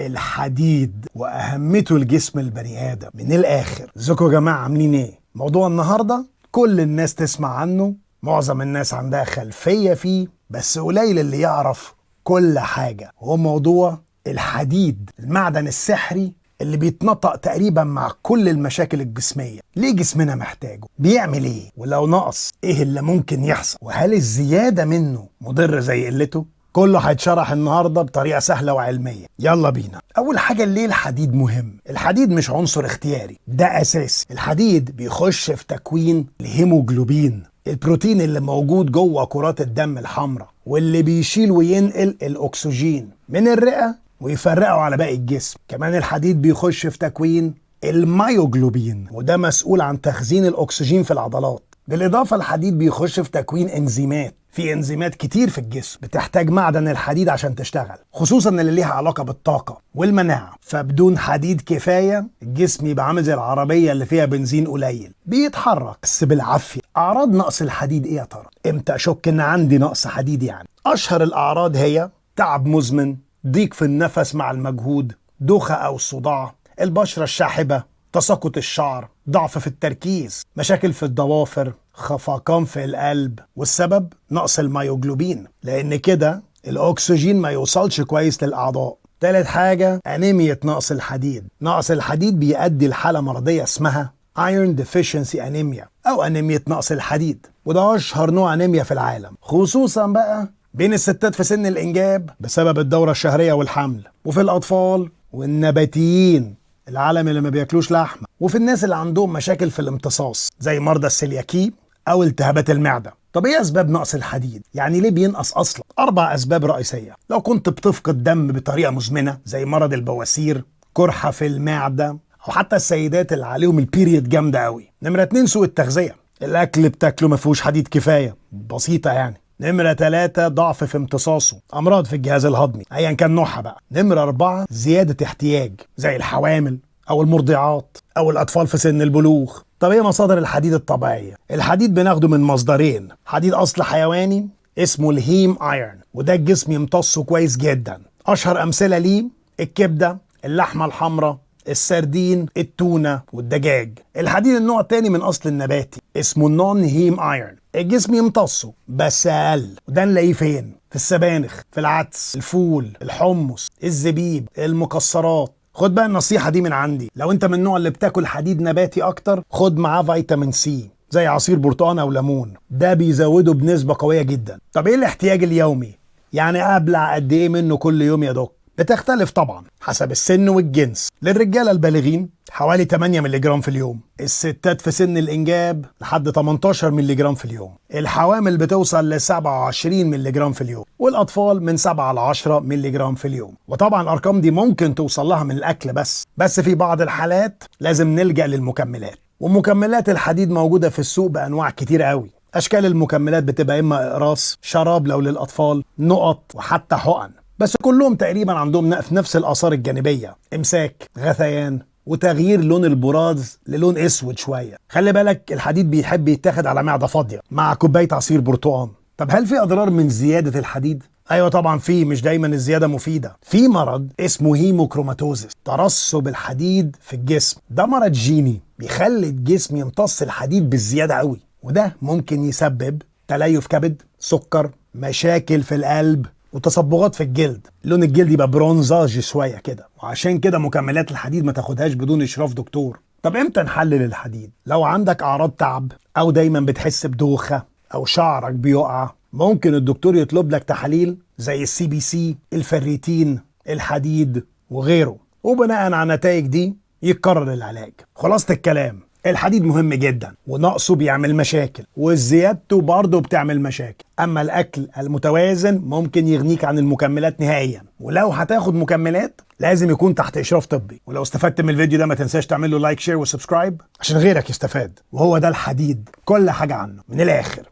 الحديد واهميته لجسم البني ادم. من الاخر، ازيكم يا جماعه؟ عاملين ايه؟ موضوع النهارده كل الناس تسمع عنه، معظم الناس عندها خلفيه فيه، بس قليل اللي يعرف كل حاجه. هو موضوع الحديد، المعدن السحري اللي بيتنطق تقريبا مع كل المشاكل الجسميه. ليه جسمنا محتاجه؟ بيعمل ايه؟ ولو نقص ايه اللي ممكن يحصل؟ وهل الزياده منه مضر زي قلته؟ كله هيتشرح النهارده بطريقه سهله وعلميه. يلا بينا. اول حاجه، ليه الحديد مهم؟ الحديد مش عنصر اختياري، ده اساسي. الحديد بيخش في تكوين الهيموجلوبين، البروتين اللي موجود جوه كرات الدم الحمراء، واللي بيشيل وينقل الاكسجين من الرئه ويفرقه على باقي الجسم. كمان الحديد بيخش في تكوين الميوجلوبين، وده مسؤول عن تخزين الاكسجين في العضلات. بالاضافه الحديد بيخش في تكوين انزيمات. في انزيمات كتير في الجسم بتحتاج معدن الحديد عشان تشتغل، خصوصا اللي ليها علاقه بالطاقه والمناعه. فبدون حديد كفايه الجسم يبقى عامل زي العربيه اللي فيها بنزين قليل، بيتحرك بس بالعافيه. اعراض نقص الحديد ايه يا ترى؟ امتى اشك ان عندي نقص حديد يعني؟ اشهر الاعراض هي تعب مزمن، ضيق في النفس مع المجهود، دوخه او صداع، البشره الشاحبه، تساقط الشعر، ضعف في التركيز، مشاكل في الضوافر، خفقان في القلب. والسبب نقص الميوجلوبين، لان كده الاكسجين ما يوصلش كويس للاعضاء. تالت حاجه، انيميا نقص الحديد. نقص الحديد بيؤدي لحاله مرضيه اسمها Iron Deficiency Anemia او انيميا نقص الحديد، وده اشهر نوع انيميا في العالم، خصوصا بقى بين الستات في سن الانجاب بسبب الدوره الشهريه والحمل، وفي الاطفال والنباتيين، العالم اللي ما بياكلوش لحمه، وفي الناس اللي عندهم مشاكل في الامتصاص زي مرضى السيلياكي او التهابات المعده. طب ايه اسباب نقص الحديد؟ يعني ليه بينقص اصلا؟ 4 اسباب رئيسيه. لو كنت بتفقد دم بطريقه مزمنه زي مرض البواسير، قرحه في المعده، او حتى السيدات اللي عليهم البيريد جامده قوي. نمره 2، سوء التغذيه، الاكل بتاكله ما فيهوش حديد كفايه، بسيطه يعني. نمرة 3، ضعف في امتصاصه، أمراض في الجهاز الهضمي أيا كان نوعها بقى. نمرة 4، زيادة احتياج زي الحوامل أو المرضعات أو الأطفال في سن البلوغ. طب إيه مصادر الحديد الطبيعية؟ الحديد بناخده من مصدرين، حديد أصل حيواني اسمه الهيم ايرون، وده الجسم يمتصه كويس جدا. أشهر أمثلة ليه الكبدة، اللحمة الحمراء، السردين، التونة والدجاج. الحديد النوع التاني من أصل النباتي اسمه النون هيم ايرون، الجسم يمتصه بس أقل، وده نلاقيه فين؟ في السبانخ، في العدس، الفول، الحمص، الزبيب، المكسرات. خد بقى النصيحة دي من عندي، لو انت من النوع اللي بتاكل حديد نباتي أكتر، خد معاه فيتامين سي زي عصير برتقان أو ليمون، ده بيزوده بنسبة قوية جدا. طب ايه الاحتياج اليومي؟ يعني أبلع قد ايه منه كل يوم يا دكتور؟ بتختلف طبعا حسب السن والجنس. للرجاله البالغين حوالي 8 ملغ في اليوم، الستات في سن الانجاب لحد 18 ملغ في اليوم، الحوامل بتوصل ل 27 ملغ في اليوم، والاطفال من 7 ل 10 ملغ في اليوم. وطبعا الارقام دي ممكن توصل لها من الاكل بس في بعض الحالات لازم نلجأ للمكملات. ومكملات الحديد موجوده في السوق بانواع كتير قوي. اشكال المكملات بتبقى اما اقراص، شراب لو للاطفال، نقط، وحتى حقن، بس كلهم تقريبا عندهم نفس الآثار الجانبية، إمساك، غثيان، وتغيير لون البراز للون اسود شوية. خلي بالك الحديد بيحب يتاخد على معدة فاضية مع كوباية عصير برتقان. طب هل في أضرار من زيادة الحديد؟ ايوه طبعا في، مش دايما الزياده مفيده. في مرض اسمه هيموكروماتوزيس، ترسب الحديد في الجسم، ده مرض جيني بيخلي الجسم يمتص الحديد بالزياده قوي، وده ممكن يسبب تليف كبد، سكر، مشاكل في القلب، وتصبغات في الجلد. لون الجلد يبقى برونزاج شويه كده، وعشان كده مكملات الحديد ما تاخدهاش بدون اشراف دكتور. طب امتى نحلل الحديد؟ لو عندك اعراض تعب، او دايما بتحس بدوخه، او شعرك بيقع، ممكن الدكتور يطلب لك تحاليل زي الCBC، الفريتين، الحديد وغيره، وبناء على النتائج دي يتقرر العلاج. خلاصة الكلام، الحديد مهم جدا، ونقصه بيعمل مشاكل، وزيادته برضه بتعمل مشاكل. اما الاكل المتوازن ممكن يغنيك عن المكملات نهائيا، ولو هتاخد مكملات لازم يكون تحت اشراف طبي. ولو استفدت من الفيديو ده ما تنساش تعمل له لايك، شير وسبسكرايب عشان غيرك يستفاد. وهو ده الحديد، كل حاجة عنه من الاخر.